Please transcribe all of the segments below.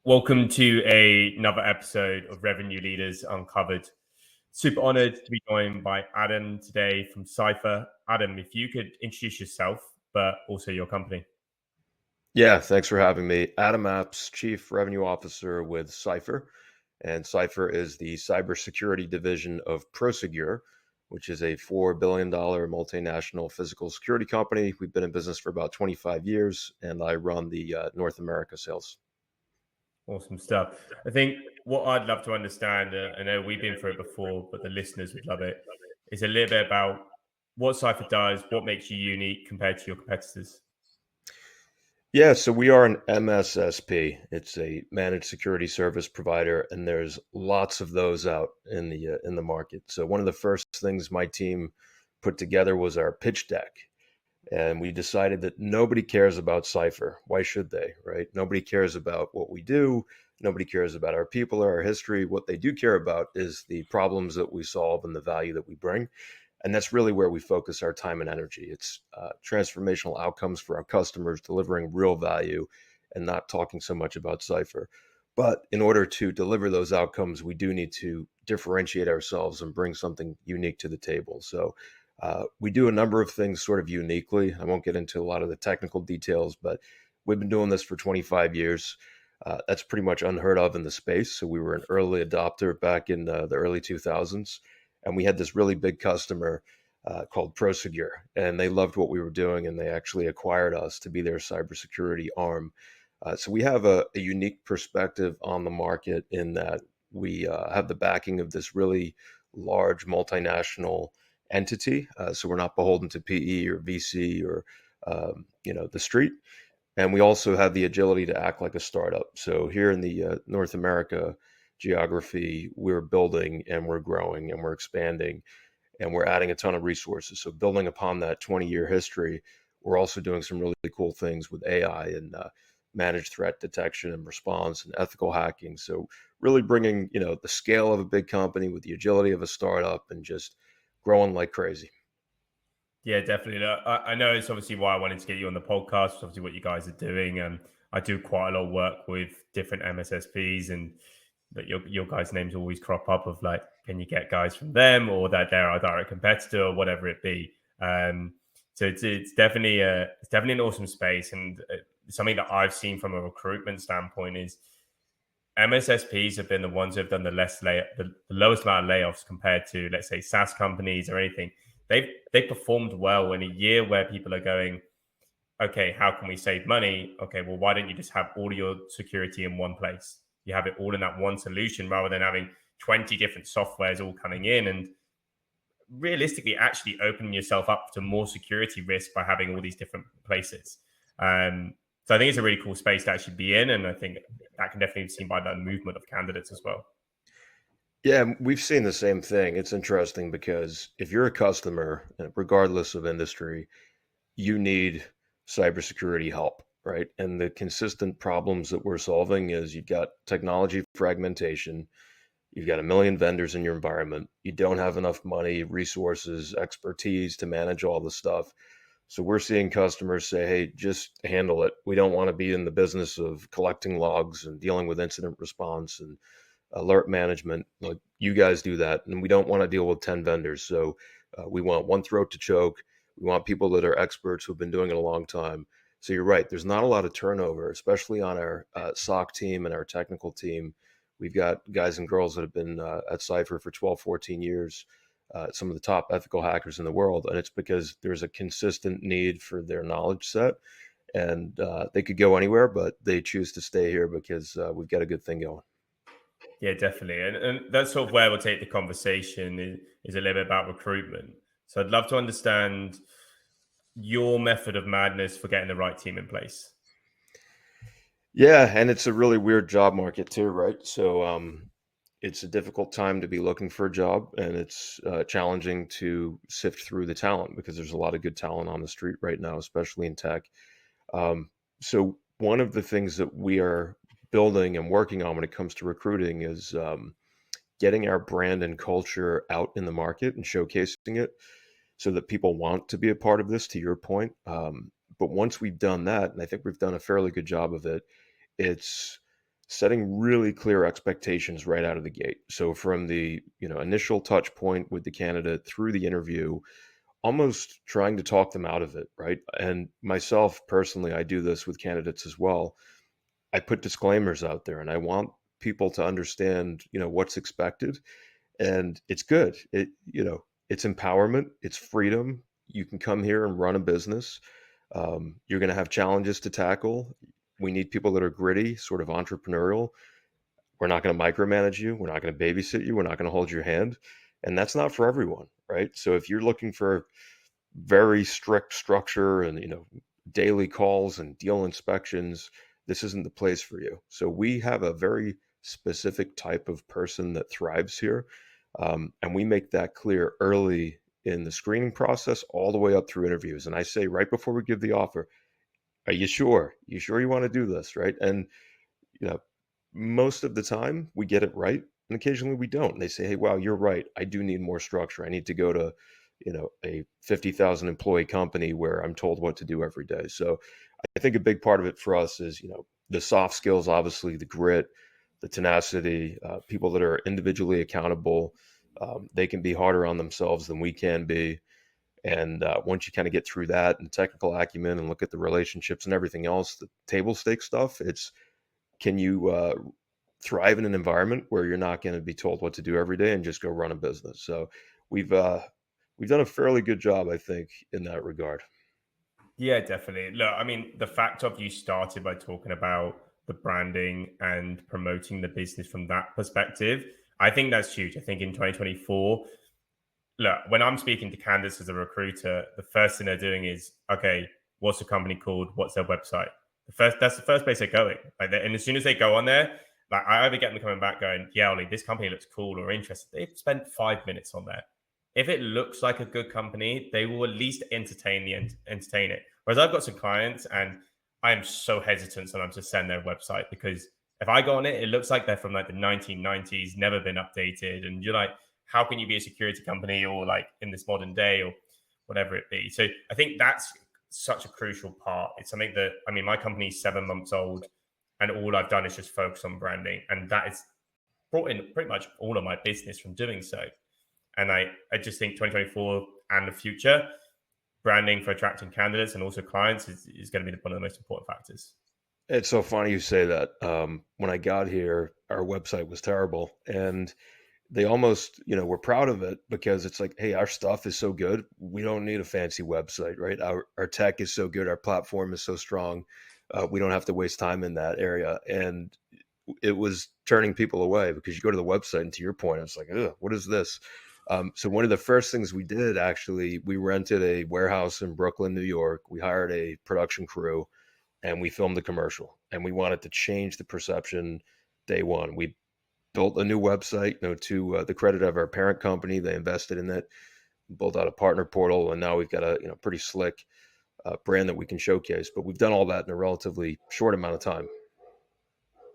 Welcome to another episode of Revenue Leaders Uncovered. Super honored to be joined by Adam today from Cipher. Adam, if you could introduce yourself, but also your company. Yeah, thanks for having me. Adam Apps, Chief Revenue Officer with Cipher. And Cipher is the cybersecurity division of Prosegur, which is a $4 billion multinational physical security company. We've been in business for about 25 years, and I run the North America sales. Awesome stuff. I think what I'd love to understand, I know we've been through it before, but the listeners would love it, is a little bit about what Cipher does, what makes you unique compared to your competitors. Yeah, so we are an MSSP. It's a managed security service provider, and there's lots of those out in the market. So one of the first things my team put together was our pitch deck. And we decided that nobody cares about Cipher. Why should they, right? Nobody cares about what we do. Nobody cares about our people or our history. What they do care about is the problems that we solve and the value that we bring. And that's really where we focus our time and energy. It's transformational outcomes for our customers, delivering real value and not talking so much about Cipher. But in order to deliver those outcomes, we do need to differentiate ourselves and bring something unique to the table. So we do a number of things sort of uniquely. I won't get into a lot of the technical details, but we've been doing this for 25 years. That's pretty much unheard of in the space. So we were an early adopter back in the early 2000s, and we had this really big customer called Prosegur, and they loved what we were doing, and they actually acquired us to be their cybersecurity arm. So we have a unique perspective on the market in that we have the backing of this really large multinational entity. So we're not beholden to PE or VC or the street. And we also have the agility to act like a startup. So here in the North America geography, we're building and we're growing and we're expanding and we're adding a ton of resources. So building upon that 20-year history, we're also doing some really cool things with AI and managed threat detection and response and ethical hacking. So really bringing the scale of a big company with the agility of a startup and just growing like crazy. Yeah, definitely. Look, I know it's obviously why I wanted to get you on the podcast. Obviously, what you guys are doing, and I do quite a lot of work with different MSSPs, and that your guys' names always crop up of like, can you get guys from them, or that they're our direct competitor, or whatever it be. So it's definitely an awesome space, and something that I've seen from a recruitment standpoint is MSSPs have been the ones who have done the lowest amount of layoffs compared to, let's say, SaaS companies or anything. They've performed well in a year where people are going, okay, how can we save money? Okay, well, why don't you just have all your security in one place? You have it all in that one solution rather than having 20 different softwares all coming in and realistically actually opening yourself up to more security risk by having all these different places. So I think it's a really cool space to actually be in. And I think that can definitely be seen by the movement of candidates as well. Yeah, we've seen the same thing. It's interesting because if you're a customer, regardless of industry, you need cybersecurity help, right? And the consistent problems that we're solving is you've got technology fragmentation, you've got a million vendors in your environment, you don't have enough money, resources, expertise to manage all the stuff. So we're seeing customers say, hey, just handle it. We don't want to be in the business of collecting logs and dealing with incident response and alert management. Like you guys do that. And we don't want to deal with 10 vendors. So we want one throat to choke. We want people that are experts who've been doing it a long time. So you're right. There's not a lot of turnover, especially on our SOC team and our technical team. We've got guys and girls that have been at Cipher for 12, 14 years, some of the top ethical hackers in the world. And it's because there's a consistent need for their knowledge set. And they could go anywhere, but they choose to stay here because we've got a good thing going. Yeah, definitely. And that's sort of where we'll take the conversation is a little bit about recruitment. So I'd love to understand your method of madness for getting the right team in place. Yeah, and it's a really weird job market too, right? So it's a difficult time to be looking for a job, and it's challenging to sift through the talent because there's a lot of good talent on the street right now, especially in tech. So one of the things that we are building and working on when it comes to recruiting is getting our brand and culture out in the market and showcasing it so that people want to be a part of this, to your point. But once we've done that, and I think we've done a fairly good job of it, it's setting really clear expectations right out of the gate. So from the, initial touch point with the candidate through the interview, almost trying to talk them out of it, right? And myself personally, I do this with candidates as well. I put disclaimers out there and I want people to understand, what's expected, and it's good. It's empowerment, it's freedom. You can come here and run a business. You're going to have challenges to tackle. We need people that are gritty, sort of entrepreneurial. We're not going to micromanage you. We're not going to babysit you. We're not going to hold your hand. And that's not for everyone, right? So if you're looking for very strict structure and, daily calls and deal inspections, this isn't the place for you. So we have a very specific type of person that thrives here. And we make that clear early in the screening process all the way up through interviews. And I say right before we give the offer, are you sure? You sure you want to do this? Right. And you know, most of the time we get it right, and occasionally we don't. And they say, "Hey, wow, you're right. I do need more structure. I need to go to, a 50,000 employee company where I'm told what to do every day." So I think a big part of it for us is, the soft skills, obviously the grit, the tenacity, people that are individually accountable. They can be harder on themselves than we can be. And once you kind of get through that and technical acumen and look at the relationships and everything else, the table stake stuff, it's can you thrive in an environment where you're not going to be told what to do every day and just go run a business? So we've uh, we've done a fairly good job, I think, in that regard. Yeah, definitely. Look, I mean, the fact of you started by talking about the branding and promoting the business from that perspective, I think that's huge. I think in 2024, look, when I'm speaking to candidates as a recruiter, the first thing they're doing is, okay, what's the company called? What's their website? That's the first place they're going. And as soon as they go on there, like I either get them coming back going, yeah, Ollie, this company looks cool or interesting. They've spent 5 minutes on there. If it looks like a good company, they will at least entertain it. Whereas I've got some clients and I am so hesitant sometimes to send their website because if I go on it, it looks like they're from like the 1990s, never been updated, and you're like, how can you be a security company or like in this modern day or whatever it be? So I think that's such a crucial part. It's something that, I mean, my company is 7 months old and all I've done is just focus on branding. And that is brought in pretty much all of my business from doing so. And I just think 2024 and the future, branding for attracting candidates and also clients is going to be one of the most important factors. It's so funny you say that. When I got here, our website was terrible, and they almost, were proud of it because it's like, hey, our stuff is so good. We don't need a fancy website, right? Our tech is so good. Our platform is so strong. We don't have to waste time in that area. And it was turning people away because you go to the website and to your point, it's like, ugh, what is this? So one of the first things we did, actually, we rented a warehouse in Brooklyn, New York. We hired a production crew and we filmed the commercial, and we wanted to change the perception day one. We built a new website, to the credit of our parent company. They invested in it, built out a partner portal, and now we've got a pretty slick brand that we can showcase. But we've done all that in a relatively short amount of time.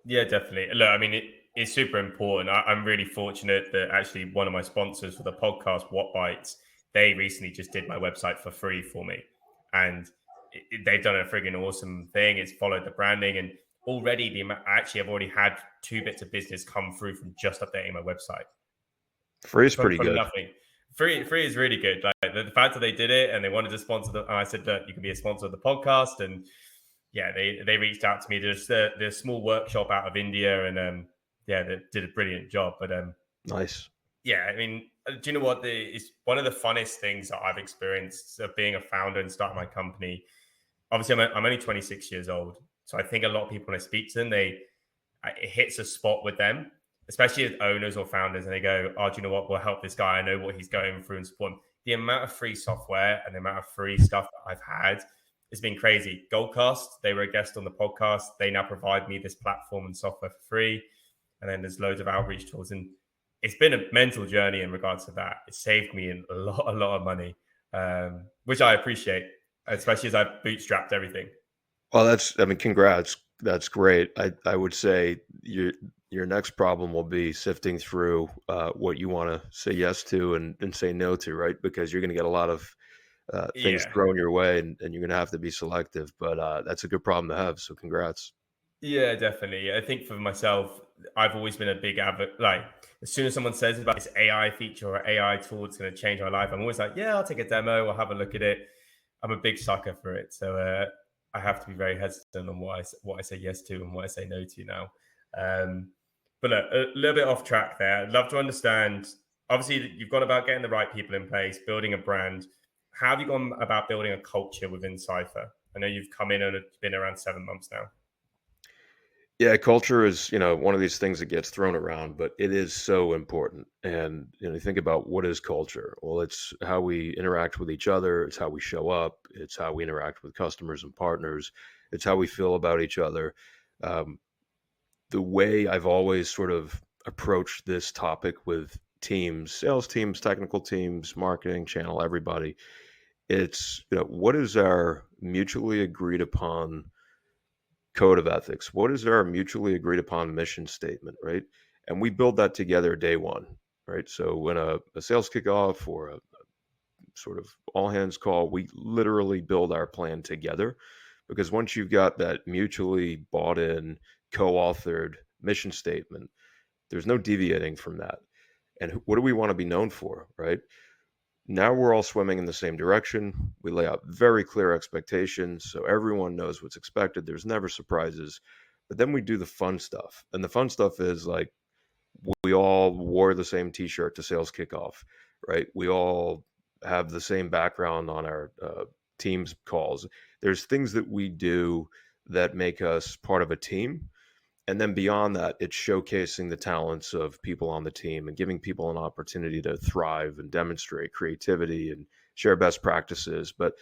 Yeah, definitely. Look, I mean, it's super important. I'm really fortunate that actually one of my sponsors for the podcast, What Bites, they recently just did my website for free for me. And they've done a friggin' awesome thing. It's followed the branding. And already, actually, I've already had 2 bits of business come through from just updating my website Free is pretty from good. nothing. Free is really good. Like the fact that they did it and they wanted to sponsor the, I said, look, you can be a sponsor of the podcast. And yeah, they reached out to me. There's a small workshop out of India, and yeah, they did a brilliant job. But Nice. yeah, I mean, do you know what? It's one of the funnest things that I've experienced of being a founder and starting my company. Obviously, I'm only 26 years old, so I think a lot of people when I speak to them, it hits a spot with them, especially as owners or founders, and they go, "Oh, do you know what? We'll help this guy. I know what he's going through and support him." The amount of free software and the amount of free stuff that I've had has been crazy. Goldcast, they were a guest on the podcast. They now provide me this platform and software for free, and then there's loads of outreach tools, and it's been a mental journey in regards to that. It saved me a lot of money, which I appreciate, especially as I've bootstrapped everything. Well, I mean, congrats. That's great. I would say your next problem will be sifting through what you want to say yes to and say no to, right? Because you're going to get a lot of things Yeah. thrown your way, and you're going to have to be selective. But that's a good problem to have. So, congrats. Yeah, definitely. I think for myself, I've always been a big advocate. Like, as soon as someone says about this AI feature or AI tool, it's going to change my life. I'm always like, yeah, I'll take a demo. I'll have a look at it. I'm a big sucker for it. So I have to be very hesitant on what I say yes to and what I say no to now. Um, but look, a little bit off track there. I'd love to understand. Obviously, you've gone about getting the right people in place, building a brand. How have you gone about building a culture within Cipher? I know you've come in and it's been around 7 months now. Yeah, culture is, one of these things that gets thrown around, but it is so important. And, you think about what is culture? Well, it's how we interact with each other, it's how we show up, it's how we interact with customers and partners, it's how we feel about each other. Um, the way I've always sort of approached this topic with teams, sales teams, technical teams, marketing, channel, everybody, it's, what is our mutually agreed upon code of ethics? What is our mutually agreed upon mission statement, right? And we build that together day one, right? So when a sales kickoff or a sort of all hands call, we literally build our plan together because once you've got that mutually bought in, co authored mission statement, there's no deviating from that. And what do we want to be known for, right? Now we're all swimming in the same direction. We lay out very clear expectations so everyone knows what's expected. There's never surprises. But then we do the fun stuff. And the fun stuff is like we all wore the same t shirt to sales kickoff, right? We all have the same background on our team's calls. There's things that we do that make us part of a team, and then beyond that, it's showcasing the talents of people on the team and giving people an opportunity to thrive and demonstrate creativity and share best practices. But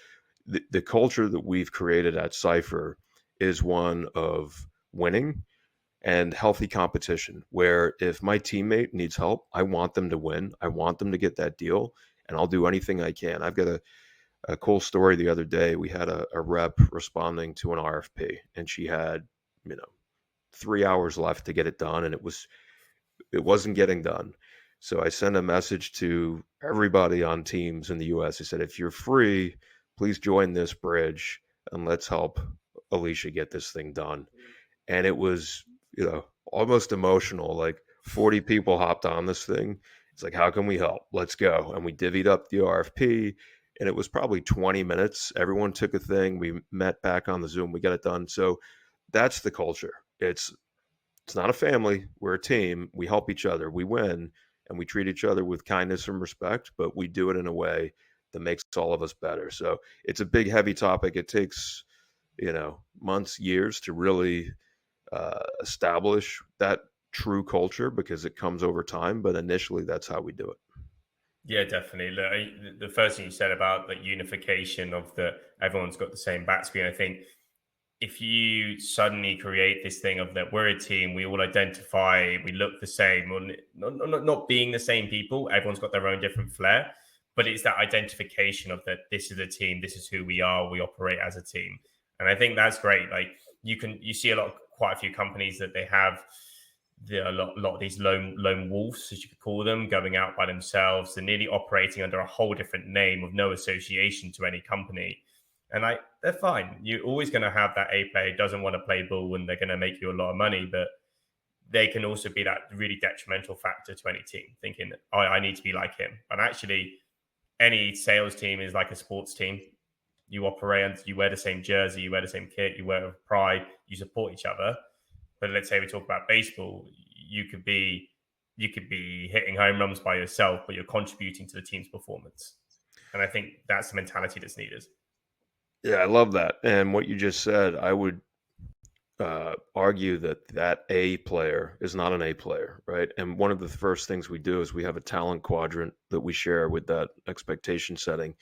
the culture that we've created at Cipher is one of winning and healthy competition, where if my teammate needs help, I want them to win. I want them to get that deal, and I'll do anything I can. I've got a cool story the other day. We had a rep responding to an RFP, and she had, you know, 3 hours left to get it done, and it wasn't getting done. So I sent a message to everybody on teams in the US. I said, if you're free, please join this bridge and let's help Alicia get this thing done. And it was, almost emotional. Like 40 people hopped on this thing. It's like, how can we help? Let's go. And we divvied up the RFP, and it was probably 20 minutes. Everyone took a thing. We met back on the Zoom. We got it done. So that's the culture. It's not a family. We're a team. We help each other. We win, and we treat each other with kindness and respect, but we do it in a way that makes all of us better. So it's a big, heavy topic. It takes, months, years to really establish that true culture because it comes over time. But initially, that's how we do it. Yeah, definitely. Look, the first thing you said about the unification of the everyone's got the same back screen, I think if you suddenly create this thing of that we're a team, we all identify, we look the same, or not being the same people, everyone's got their own different flair, but it's that identification of that this is a team, this is who we are, we operate as a team, and I think that's great. Like you see quite a few companies that they have lot of these lone wolves, as you could call them, going out by themselves. They're nearly operating under a whole different name with no association to any company. And they're fine. You're always going to have that A player who doesn't want to play ball and they're going to make you a lot of money, but they can also be that really detrimental factor to any team, thinking, oh, I need to be like him. But actually, any sales team is like a sports team. You operate, you wear the same jersey, you wear the same kit, you wear it with pride, you support each other. But let's say we talk about baseball, you could be hitting home runs by yourself, but you're contributing to the team's performance. And I think that's the mentality that's needed. Yeah, I love that. And what you just said, I would argue that A player is not an A player, right? And one of the first things we do is we have a talent quadrant that we share with that expectation setting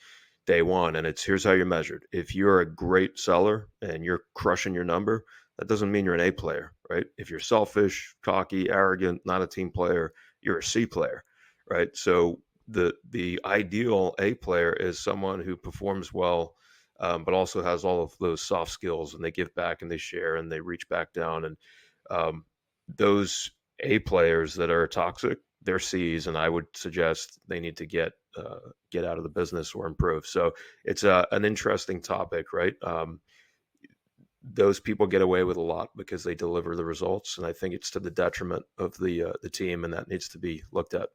day one. And it's here's how you're measured. If you're a great seller and you're crushing your number, that doesn't mean you're an A player, right? If you're selfish, cocky, arrogant, not a team player, you're a C player, right? So the ideal A player is someone who performs well, but also has all of those soft skills, and they give back and they share and they reach back down. And um, those A players that are toxic, they're C's, and I would suggest they need to get out of the business or improve. So it's an interesting topic, right? those people get away with a lot because they deliver the results, and I think it's to the detriment of the team, and that needs to be looked at.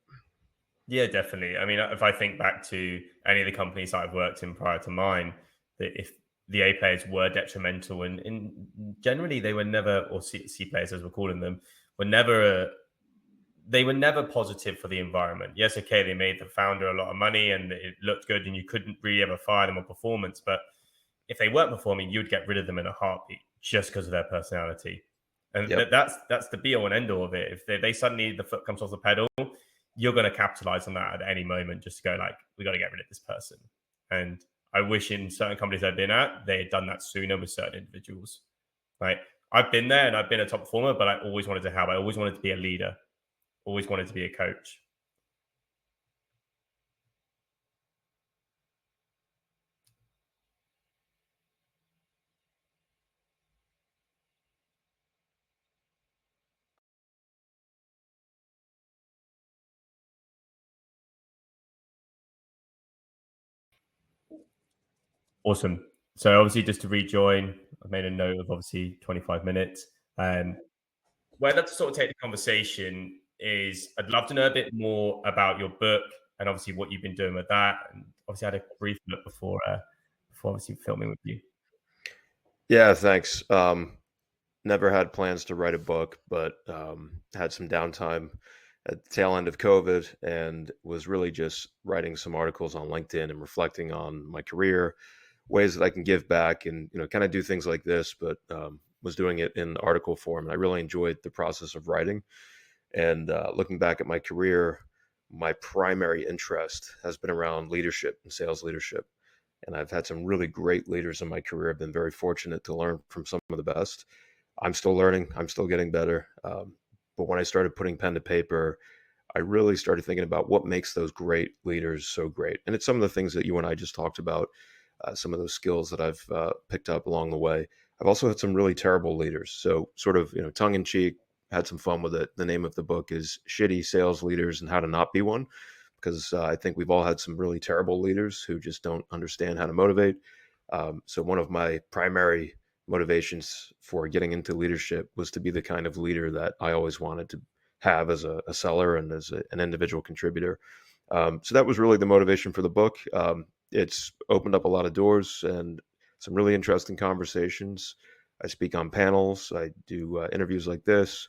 Yeah, definitely. I mean, if I think back to any of the companies that I've worked in prior to mine, that if the A players were detrimental, and generally they were never, or C players as we're calling them, were never they were never positive for the environment. Yes, okay, they made the founder a lot of money and it looked good, and you couldn't really ever fire them on performance. But if they weren't performing, you'd get rid of them in a heartbeat just because of their personality. And Yep. that's the be all and end all of it. If they suddenly the foot comes off the pedal, you're going to capitalize on that at any moment. Just to go like, we got to get rid of this person. And I wish in certain companies I've been at, they had done that sooner with certain individuals. Like I've been there and I've been a top performer, but I always wanted to have. I always wanted to be a leader. Always wanted to be a coach. Awesome. So obviously, just to rejoin, I've made a note of obviously 25 minutes. Where I'd love to sort of take the conversation is I'd love to know a bit more about your book and obviously what you've been doing with that. And obviously, I had a brief look before obviously filming with you. Yeah, thanks. Never had plans to write a book, but had some downtime at the tail end of COVID and was really just writing some articles on LinkedIn and reflecting on my career, ways that I can give back and, kind of do things like this, but was doing it in article form. And I really enjoyed the process of writing. And looking back at my career, my primary interest has been around leadership and sales leadership. And I've had some really great leaders in my career. I've been very fortunate to learn from some of the best. I'm still learning. I'm still getting better. But when I started putting pen to paper, I really started thinking about what makes those great leaders so great. And it's some of the things that you and I just talked about, some of those skills that I've picked up along the way. I've also had some really terrible leaders. So, sort of, tongue in cheek, had some fun with it. The name of the book is Shitty Sales Leaders and How to Not Be One, because I think we've all had some really terrible leaders who just don't understand how to motivate. So, one of my primary motivations for getting into leadership was to be the kind of leader that I always wanted to have as a seller and as an individual contributor. So that was really the motivation for the book. It's opened up a lot of doors and some really interesting conversations. I speak on panels. I do interviews like this.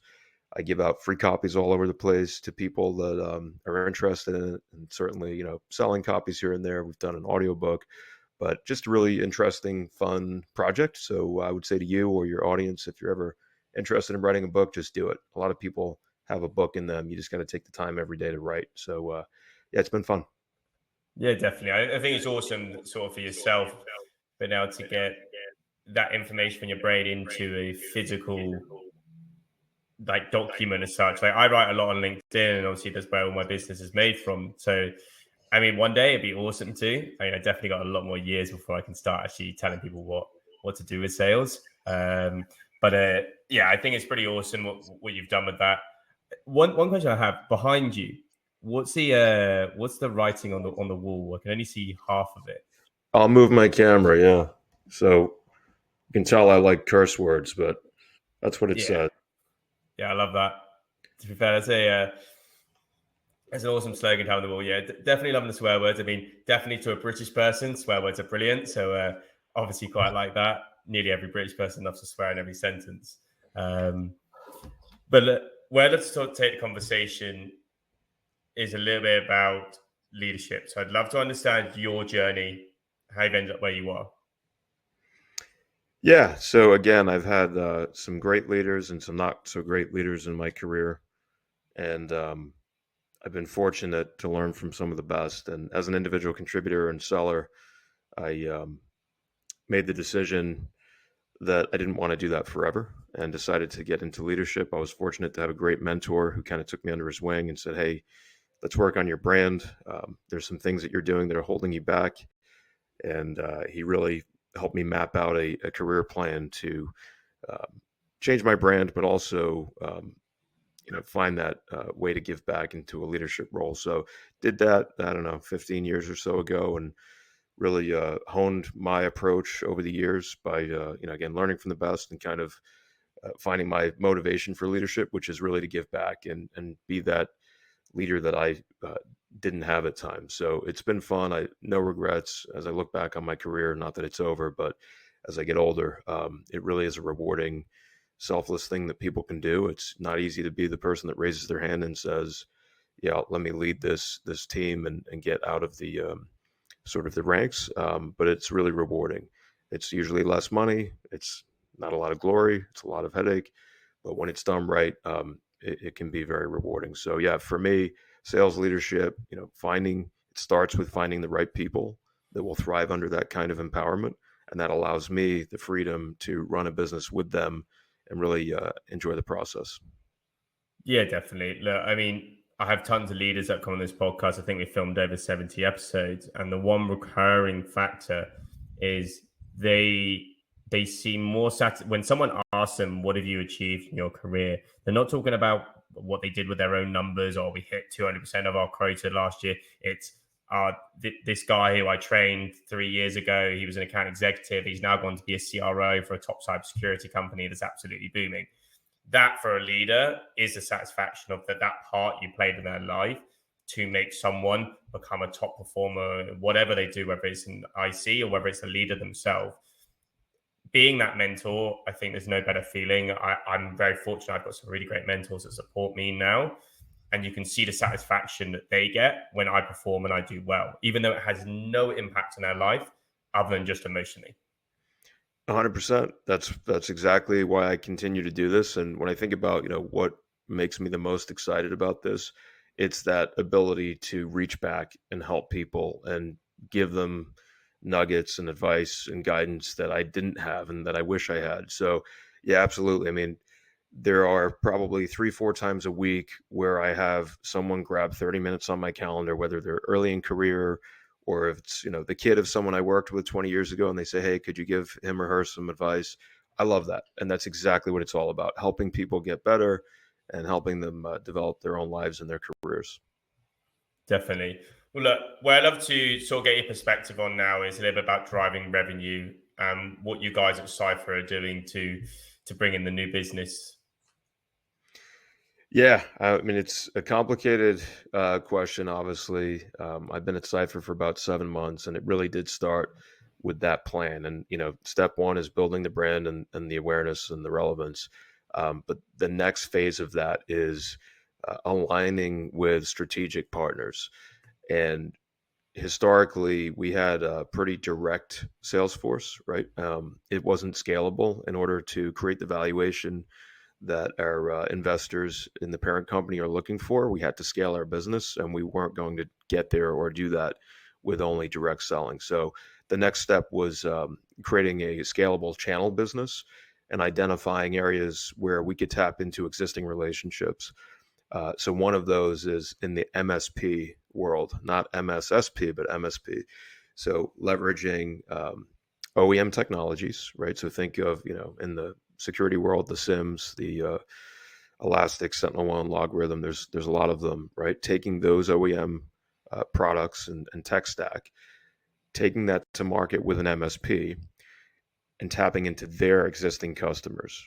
I give out free copies all over the place to people that are interested in it, and certainly, selling copies here and there. We've done an audiobook, but just a really interesting, fun project. So I would say to you or your audience, if you're ever interested in writing a book, just do it. A lot of people have a book in them. You just got to take the time every day to write. So yeah, it's been fun. Yeah, definitely. I think it's awesome, sort of for yourself, being able to get that information from your brain into a physical like document as such. Like I write a lot on LinkedIn, and obviously that's where all my business is made from. So, I mean, one day it'd be awesome too. I mean, I definitely got a lot more years before I can start actually telling people what to do with sales. But yeah, I think it's pretty awesome what you've done with that. One question I have behind you. What's the writing on the wall? I can only see half of it. I'll move my camera. Yeah. So you can tell I like curse words, but that's what it Yeah, says. yeah, I love that. To be fair, that's an awesome slogan to have on the wall. Yeah, definitely loving the swear words. I mean, definitely to a British person, swear words are brilliant. So obviously, quite like that. Nearly every British person loves to swear in every sentence. Um, but where let's take the conversation is a little bit about leadership. So I'd love to understand your journey, how you've ended up where you are. Yeah. So again, I've had some great leaders and some not so great leaders in my career. And I've been fortunate to learn from some of the best. And as an individual contributor and seller, I made the decision that I didn't want to do that forever and decided to get into leadership. I was fortunate to have a great mentor who kind of took me under his wing and said, "Hey, let's work on your brand. There's some things that you're doing that are holding you back." And he really helped me map out a career plan to um, change my brand, but also find that way to give back into a leadership role. So did that, I don't know, 15 years or so ago, and really honed my approach over the years by again learning from the best and kind of finding my motivation for leadership, which is really to give back and be that leader that I didn't have at times. So it's been fun. I no regrets as I look back on my career. Not that it's over, but as I get older, it really is a rewarding, selfless thing that people can do. It's not easy to be the person that raises their hand and says, "Yeah, let me lead this team and get out of the sort of the ranks." But it's really rewarding. It's usually less money. It's not a lot of glory. It's a lot of headache, but when it's done right, it can be very rewarding. So yeah, for me, sales leadership, finding it starts with finding the right people that will thrive under that kind of empowerment, and that allows me the freedom to run a business with them and really enjoy the process. Yeah, definitely. Look, I mean, I have tons of leaders that come on this podcast. I think we filmed over 70 episodes, and the one recurring factor is they they seem more when someone asks them, "What have you achieved in your career?" They're not talking about what they did with their own numbers, or we hit 200% of our quota last year. It's this guy who I trained 3 years ago. He was an account executive. He's now gone to be a CRO for a top cybersecurity company that's absolutely booming. That for a leader is the satisfaction of that part you played in their life to make someone become a top performer, whatever they do, whether it's an IC or whether it's a leader themselves. Being that mentor, I think there's no better feeling. I'm very fortunate. I've got some really great mentors that support me now. And you can see the satisfaction that they get when I perform and I do well, even though it has no impact on their life other than just emotionally. 100%. That's exactly why I continue to do this. And when I think about, what makes me the most excited about this, it's that ability to reach back and help people and give them nuggets and advice and guidance that I didn't have and that I wish I had. So, yeah, absolutely. I mean, there are probably 3, 4 times a week where I have someone grab 30 minutes on my calendar, whether they're early in career or if it's, the kid of someone I worked with 20 years ago and they say, "Hey, could you give him or her some advice?" I love that. And that's exactly what it's all about, helping people get better and helping them develop their own lives and their careers. Definitely. Well, look, where I love to sort of get your perspective on now is a little bit about driving revenue and what you guys at Cipher are doing to bring in the new business. Yeah, I mean, it's a complicated question, obviously. I've been at Cipher for about 7 months, and it really did start with that plan. And, step one is building the brand and the awareness and the relevance. But the next phase of that is aligning with strategic partners. And historically, we had a pretty direct sales force, right? It wasn't scalable in order to create the valuation that our investors in the parent company are looking for. We had to scale our business, and we weren't going to get there or do that with only direct selling. So the next step was creating a scalable channel business and identifying areas where we could tap into existing relationships. So one of those is in the MSP world, not MSSP, but MSP. So leveraging OEM technologies, right? So think of, in the security world, the SIMs, the Elastic, SentinelOne, Logarithm. There's a lot of them, right? Taking those OEM products and tech stack, taking that to market with an MSP, and tapping into their existing customers,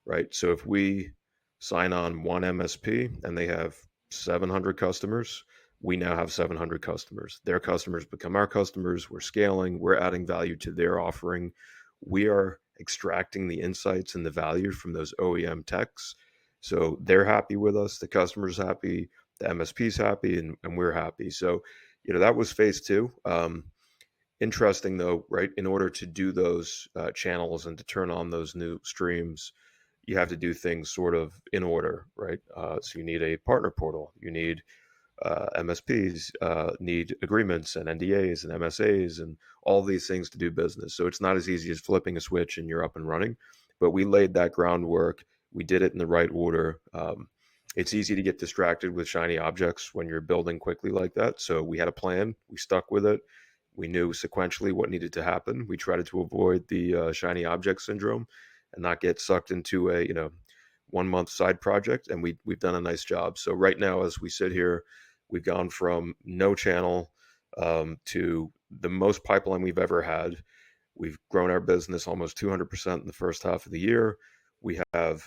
right? So if we sign on one MSP and they have 700 customers, we now have 700 customers. Their customers become our customers. We're scaling, we're adding value to their offering. We are extracting the insights and the value from those OEM techs. So they're happy with us, the customer's happy, the MSP's happy, and we're happy. So, that was phase two. Interesting though, right? In order to do those channels and to turn on those new streams, you have to do things sort of in order, right? So you need a partner portal, you need MSPs, need agreements and NDAs and MSAs and all these things to do business. So it's not as easy as flipping a switch and you're up and running. But we laid that groundwork. We did it in the right order. It's easy to get distracted with shiny objects when you're building quickly like that. So we had a plan. We stuck with it. We knew sequentially what needed to happen. We tried to avoid the shiny object syndrome and not get sucked into a 1 month side project. And we've done a nice job. So right now, as we sit here, we've gone from no channel to the most pipeline we've ever had. We've grown our business almost 200% in the first half of the year. We have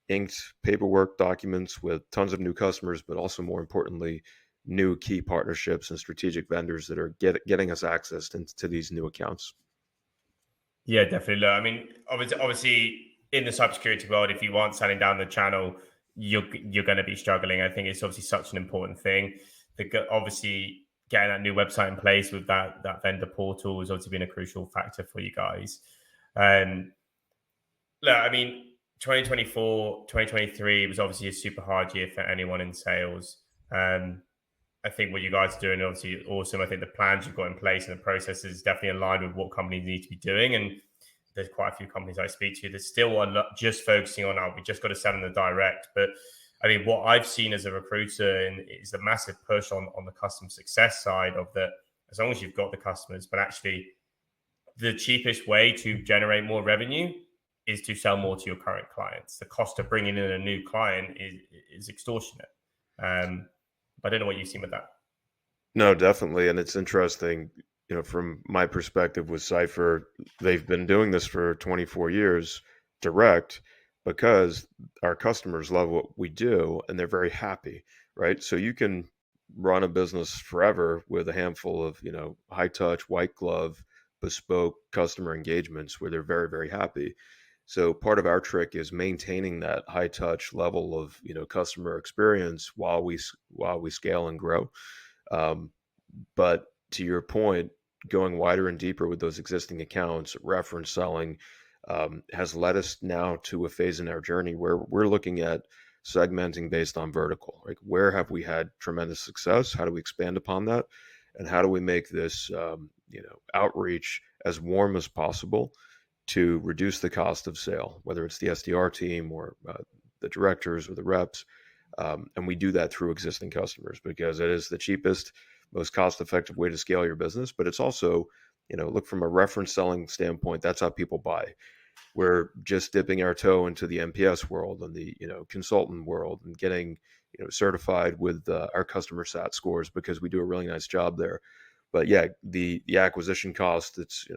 inked paperwork documents with tons of new customers, but also more importantly, new key partnerships and strategic vendors that are getting us access into these new accounts. Yeah, definitely. Look, I mean, obviously, in the cybersecurity world, if you aren't selling down the channel, you're going to be struggling. I think it's obviously such an important thing. Obviously, getting that new website in place with that vendor portal has obviously been a crucial factor for you guys. Um, Look, I mean, 2024, 2023 was obviously a super hard year for anyone in sales. Um, I think what you guys are doing obviously awesome. I think the plans you've got in place and the processes definitely aligned with what companies need to be doing. And there's quite a few companies I speak to that still are not just focusing on, we just got to sell in the direct. But I mean, what I've seen as a recruiter is a massive push on the customer success side of that. As long as you've got the customers, but actually the cheapest way to generate more revenue is to sell more to your current clients. The cost of bringing in a new client is extortionate. I don't know what you've seen with that. No, definitely. And it's interesting, from my perspective with Cipher, they've been doing this for 24 years direct because our customers love what we do and they're very happy, right? So you can run a business forever with a handful of, high touch, white glove, bespoke customer engagements where they're very, very happy. So part of our trick is maintaining that high touch level of, customer experience while we scale and grow. Um, but to your point, going wider and deeper with those existing accounts, reference selling, has led us now to a phase in our journey where we're looking at segmenting based on vertical. Like, where have we had tremendous success? How do we expand upon that? And how do we make this, outreach as warm as possible to reduce the cost of sale, whether it's the SDR team or the directors or the reps. And we do that through existing customers because it is the cheapest, most cost effective way to scale your business. But it's also, look from a reference selling standpoint, that's how people buy. We're just dipping our toe into the MPS world and the, consultant world and getting, certified with our customer sat scores because we do a really nice job there. But yeah, the acquisition cost, it's,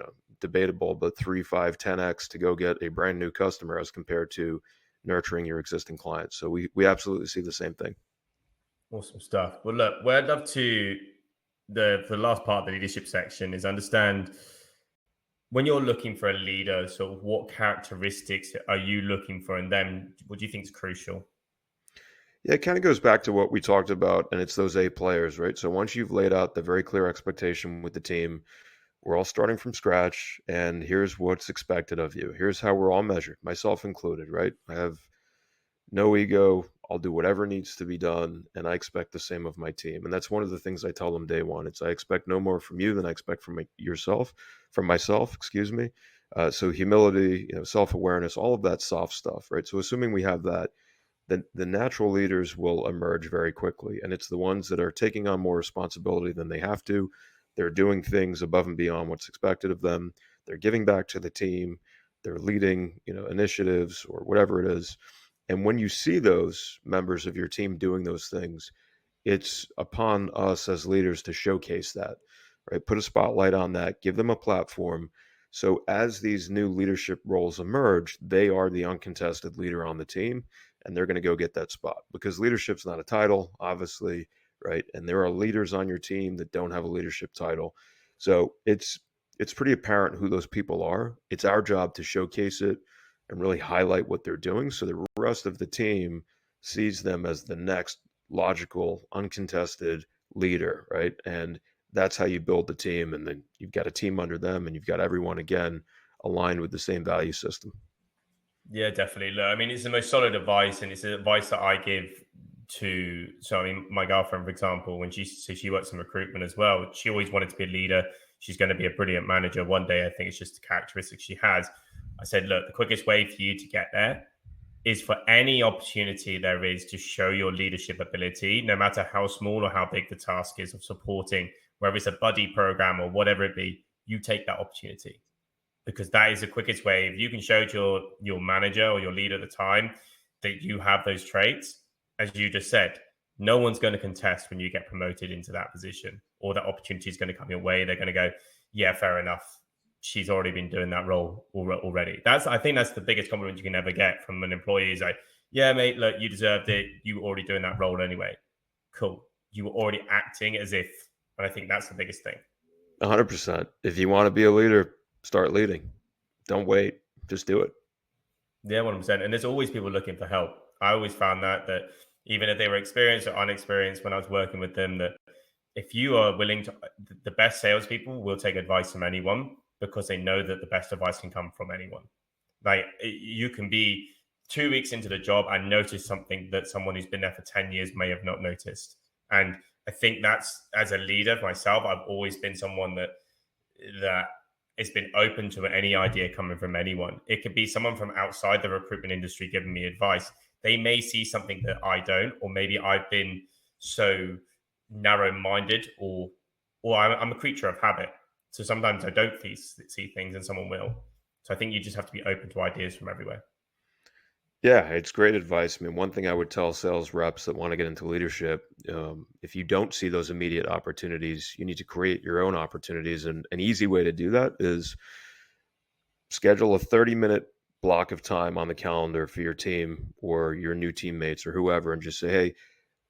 debatable, but 3, 5, 10x to go get a brand new customer as compared to nurturing your existing clients. So we absolutely see the same thing. Awesome stuff. Well, look, where I'd love to the last part of the leadership section is understand when you're looking for a leader, sort of what characteristics are you looking for, and then what do you think is crucial? Yeah, it kind of goes back to what we talked about, and it's those A players, right? So once you've laid out the very clear expectation with the team, we're all starting from scratch, and here's what's expected of you. Here's how we're all measured, myself included, right? I have no ego. I'll do whatever needs to be done, and I expect the same of my team. And that's one of the things I tell them day one. It's I expect no more from you than I expect from myself. Excuse me. So humility, self-awareness, all of that soft stuff, right? So assuming we have that, then the natural leaders will emerge very quickly, and it's the ones that are taking on more responsibility than they have to. They're doing things above and beyond what's expected of them. They're giving back to the team. They're leading, initiatives or whatever it is. And when you see those members of your team doing those things, it's upon us as leaders to showcase that, right? Put a spotlight on that, give them a platform. So as these new leadership roles emerge, they are the uncontested leader on the team, and they're going to go get that spot because leadership's not a title, obviously, right? And there are leaders on your team that don't have a leadership title. So it's pretty apparent who those people are. It's our job to showcase it and really highlight what they're doing so the rest of the team sees them as the next logical, uncontested leader, right? And that's how you build the team. And then you've got a team under them and you've got everyone again aligned with the same value system. Yeah, definitely. Look, I mean, it's the most solid advice, and it's advice that I give to. So, I mean, my girlfriend, for example, when she works in recruitment as well, she always wanted to be a leader. She's going to be a brilliant manager one day. I think it's just the characteristics she has. I said, look, the quickest way for you to get there is for any opportunity there is to show your leadership ability, no matter how small or how big the task is of supporting, whether it's a buddy program or whatever it be, you take that opportunity because that is the quickest way. If you can show to your manager or your leader at the time that you have those traits, as you just said, no one's going to contest when you get promoted into that position, or that opportunity is going to come your way. They're going to go, yeah, fair enough. She's already been doing that role already. I think that's the biggest compliment you can ever get from an employee is like, yeah, mate, look, you deserved it. You were already doing that role anyway. Cool. You were already acting as if, and I think that's the biggest thing. 100%. If you want to be a leader, start leading. Don't wait. Just do it. Yeah, 100%. And there's always people looking for help. I always found that even if they were experienced or unexperienced when I was working with them, that if you are willing to, the best salespeople will take advice from anyone because they know that the best advice can come from anyone. Like you can be 2 weeks into the job and notice something that someone who's been there for 10 years may have not noticed. And I think that's, as a leader myself, I've always been someone that has been open to any idea coming from anyone. It could be someone from outside the recruitment industry giving me advice. They may see something that I don't, or maybe I've been so narrow-minded, or I'm a creature of habit. So sometimes I don't see things, and someone will. So I think you just have to be open to ideas from everywhere. Yeah, it's great advice. I mean, one thing I would tell sales reps that want to get into leadership, if you don't see those immediate opportunities, you need to create your own opportunities. And an easy way to do that is schedule a 30-minute block of time on the calendar for your team or your new teammates or whoever, and just say, hey,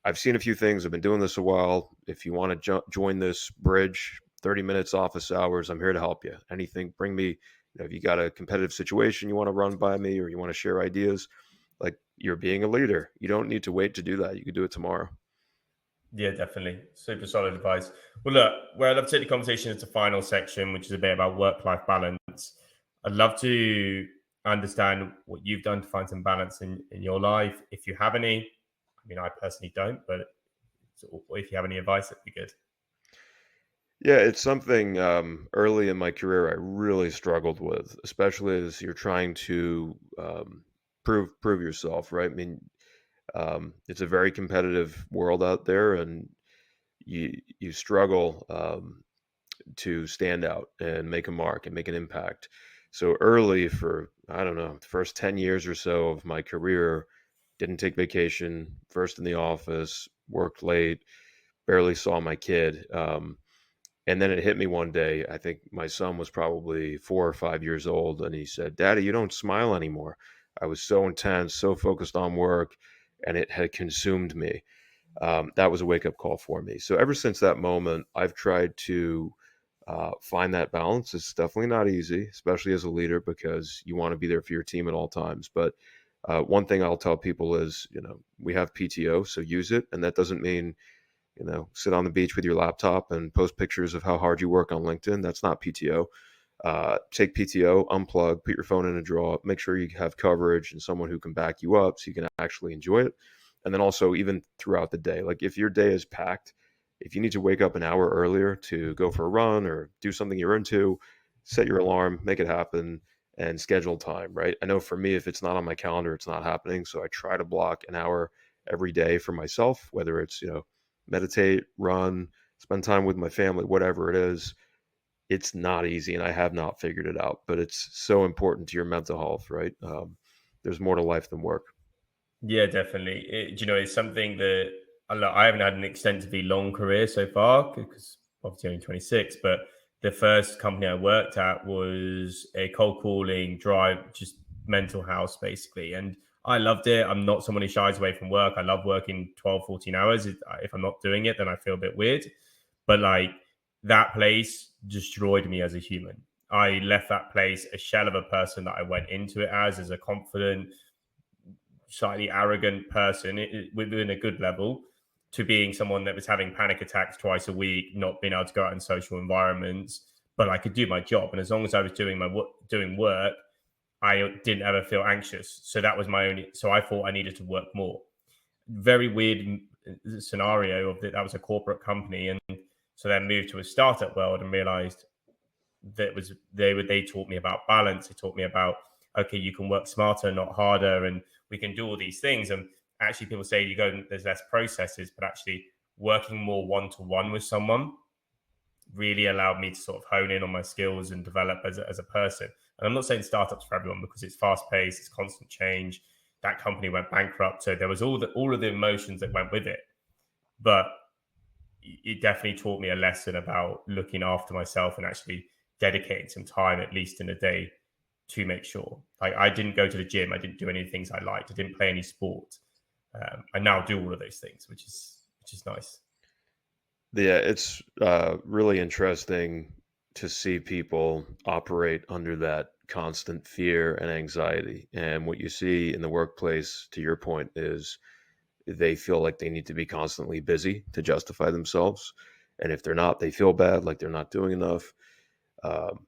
I've seen a few things. I've been doing this a while. If you want to join this bridge, 30 minutes office hours, I'm here to help you. Anything, bring me, if you got a competitive situation you want to run by me or you want to share ideas, like you're being a leader. You don't need to wait to do that. You could do it tomorrow. Yeah, definitely. Super solid advice. Well, look, where I'd love to take the conversation into the final section, which is a bit about work-life balance. I'd love to understand what you've done to find some balance in your life. If you have any, I mean, I personally don't, but if you have any advice, that'd be good. Yeah, it's something early in my career I really struggled with, especially as you're trying to prove yourself, right? I mean, it's a very competitive world out there, and you struggle to stand out and make a mark and make an impact. So early for, I don't know, the first 10 years or so of my career, didn't take vacation, first in the office, worked late, barely saw my kid. And then it hit me one day. I think my son was probably 4 or 5 years old, and he said, "Daddy, you don't smile anymore." I was so intense, so focused on work, and it had consumed me. That was a wake up call for me. So ever since that moment, I've tried to find that balance. It's definitely not easy, especially as a leader, because you want to be there for your team at all times. But one thing I'll tell people is, we have PTO, so use it. And that doesn't mean, sit on the beach with your laptop and post pictures of how hard you work on LinkedIn. That's not PTO. Take PTO, unplug, put your phone in a drawer, make sure you have coverage and someone who can back you up so you can actually enjoy it. And then also, even throughout the day, like if your day is packed, if you need to wake up an hour earlier to go for a run or do something you're into, set your alarm, make it happen, and schedule time, right? I know for me, if it's not on my calendar, it's not happening. So I try to block an hour every day for myself, whether it's, meditate, run, spend time with my family, whatever it is. It's not easy, and I have not figured it out, but it's so important to your mental health, right? There's more to life than work. Yeah, definitely. It's something that I haven't had an extensively long career so far because obviously only 26. But the first company I worked at was a cold calling drive, just mental house basically. And I loved it. I'm not someone who shies away from work. I love working 12, 14 hours. If I'm not doing it, then I feel a bit weird. But like that place destroyed me as a human. I left that place a shell of a person that I went into it as a confident, slightly arrogant person within a good level, to being someone that was having panic attacks twice a week, not being able to go out in social environments, but I could do my job. And as long as I was doing work, I didn't ever feel anxious. So that was my only. So I thought I needed to work more. Very weird scenario of that was a corporate company, and so then moved to a startup world and realized that was they taught me about balance. They taught me about, okay, you can work smarter, not harder, and we can do all these things. And actually, people say there's less processes, but actually working more one to one with someone really allowed me to sort of hone in on my skills and develop as a person. And I'm not saying startups for everyone because it's fast paced, it's constant change. That company went bankrupt, so there was all of the emotions that went with it. but it definitely taught me a lesson about looking after myself and actually dedicating some time, at least in a day, to make sure. Like I didn't go to the gym, I didn't do any things I liked, I didn't play any sport. I now do all of those things, which is nice. Yeah, it's really interesting to see people operate under that constant fear and anxiety. And what you see in the workplace, to your point, is they feel like they need to be constantly busy to justify themselves. And if they're not, they feel bad, like they're not doing enough. Um,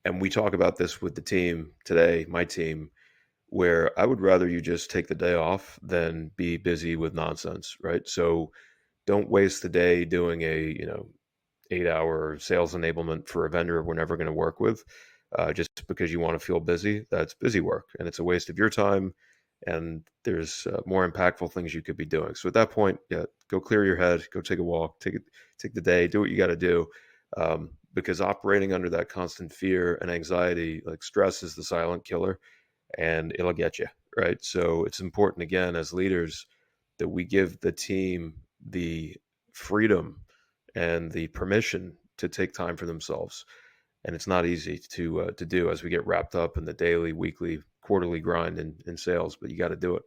and we talk about this with the team today, my team, where I would rather you just take the day off than be busy with nonsense, right? So don't waste the day doing a 8-hour sales enablement for a vendor we're never going to work with, just because you want to feel busy. That's busy work, and it's a waste of your time. And there's more impactful things you could be doing. So at that point, yeah, go clear your head, go take a walk, take the day, do what you got to do, because operating under that constant fear and anxiety, like stress, is the silent killer, and it'll get you right. So it's important again as leaders that we give the team the freedom and the permission to take time for themselves. And it's not easy to do as we get wrapped up in the daily, weekly, quarterly grind in sales, but you got to do it.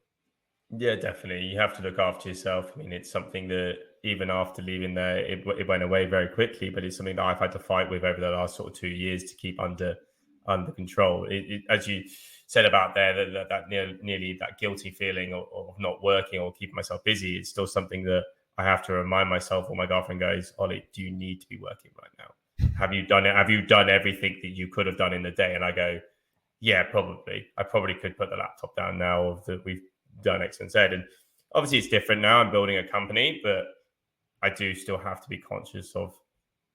Yeah, definitely. You have to look after yourself. I mean, it's something that even after leaving there, it went away very quickly, but it's something that I've had to fight with over the last sort of 2 years to keep under control. As you said about there, nearly that guilty feeling of not working or keeping myself busy, it's still something that I have to remind myself. Or my girlfriend goes, "Ollie, do you need to be working right now? Have you done it? Have you done everything that you could have done in the day?" And I go, yeah, probably. I probably could put the laptop down now that we've done X and Z. And obviously, it's different now. I'm building a company, but I do still have to be conscious of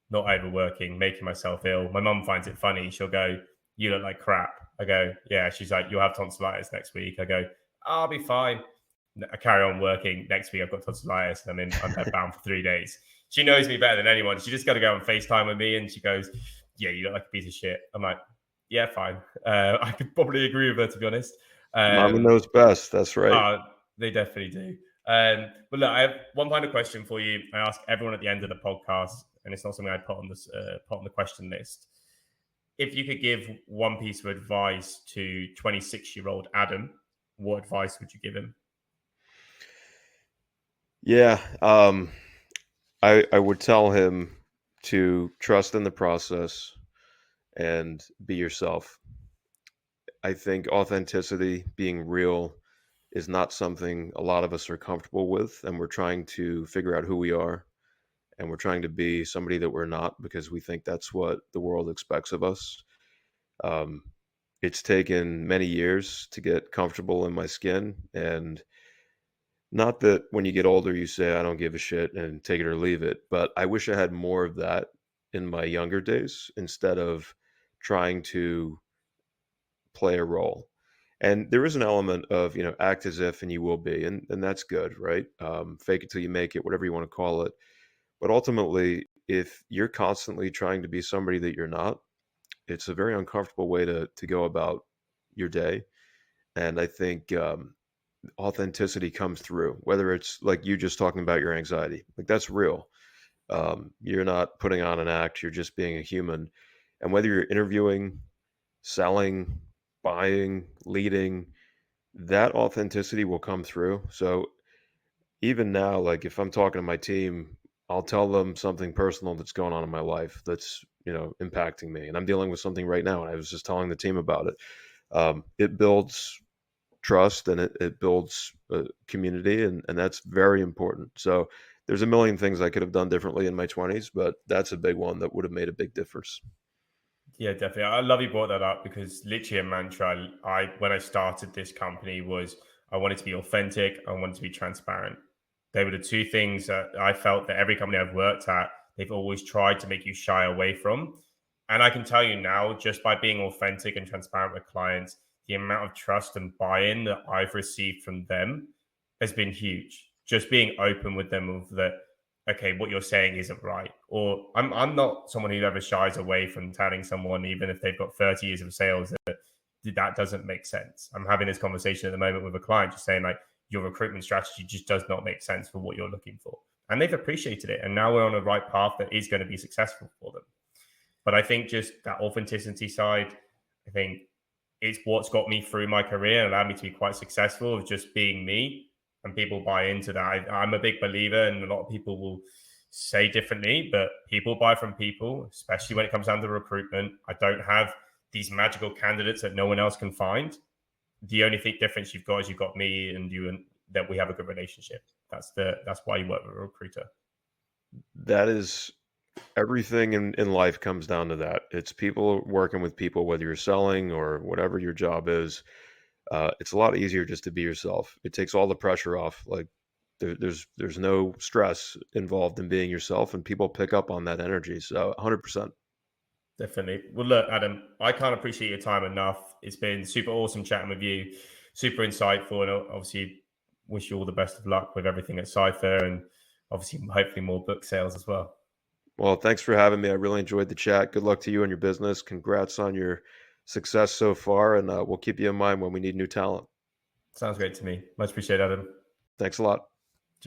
not overworking, making myself ill. My mum finds it funny. She'll go, "You look like crap." I go, "Yeah." She's like, "You'll have tonsillitis next week." I go, "I'll be fine." I carry on working. Next week, I've got tonsillitis and I'm bedbound for 3 days. She knows me better than anyone. She just got to go on FaceTime with me and she goes, "Yeah, you look like a piece of shit." I'm like, "Yeah, fine." I could probably agree with her, to be honest. Mama Um, knows best. That's right. uh, they definitely do. But look, I have one final question for you. I ask everyone at the end of the podcast, and it's not something I put on this put on the question list. If you could give one piece of advice to 26-year-old Adam, what advice would you give him? Yeah. I would tell him to trust in the process and be yourself. I think authenticity, being real, is not something a lot of us are comfortable with, and we're trying to figure out who we are, and we're trying to be somebody that we're not because we think that's what the world expects of us. Um, it's taken many years to get comfortable in my skin, and not that when you get older you say I don't give a shit and take it or leave it, but I wish I had more of that in my younger days instead of trying to play a role. And there is an element of, act as if and you will be, and that's good, right? Fake it till you make it, whatever you want to call it. But ultimately, if you're constantly trying to be somebody that you're not, it's a very uncomfortable way to go about your day. And I think authenticity comes through, whether it's like you just talking about your anxiety, like that's real. You're not putting on an act, you're just being a human. And whether you're interviewing, selling, buying, leading, that authenticity will come through. So even now, like if I'm talking to my team, I'll tell them something personal that's going on in my life that's, impacting me. And I'm dealing with something right now. And I was just telling the team about it. It builds trust and it builds a community. And that's very important. So there's a million things I could have done differently in my 20s, but that's a big one that would have made a big difference. Yeah, definitely. I love you brought that up because literally a mantra I when I started this company was I wanted to be authentic, I wanted to be transparent. They were the two things that I felt that every company I've worked at, they've always tried to make you shy away from. And I can tell you now, just by being authentic and transparent with clients, the amount of trust and buy-in that I've received from them has been huge. Just being open with them of that okay, what you're saying isn't right. Or I'm not someone who ever shies away from telling someone, even if they've got 30 years of sales, that doesn't make sense. I'm having this conversation at the moment with a client just saying, like, your recruitment strategy just does not make sense for what you're looking for. and they've appreciated it. And now we're on the right path that is going to be successful for them. But I think just that authenticity side, I think it's what's got me through my career and allowed me to be quite successful of just being me, and people buy into that. I'm a big believer, and a lot of people will say differently, but people buy from people, especially when it comes down to recruitment. I don't have these magical candidates that no one else can find. The only thing difference you've got is you've got me and you, and that we have a good relationship. That's why you work with a recruiter. That is everything in life comes down to that. It's people working with people, whether you're selling or whatever your job is. It's a lot easier just to be yourself. It takes all the pressure off. Like there's no stress involved in being yourself, and people pick up on that energy. So 100%. Definitely. Well, look, Adam, I can't appreciate your time enough. It's been super awesome chatting with you, super insightful, and obviously wish you all the best of luck with everything at Cipher, and obviously hopefully more book sales as well. Well, thanks for having me. I really enjoyed the chat. Good luck to you and your business. Congrats on your success so far, and we'll keep you in mind when we need new talent. Sounds great to me. Much appreciated, Adam. Thanks a lot.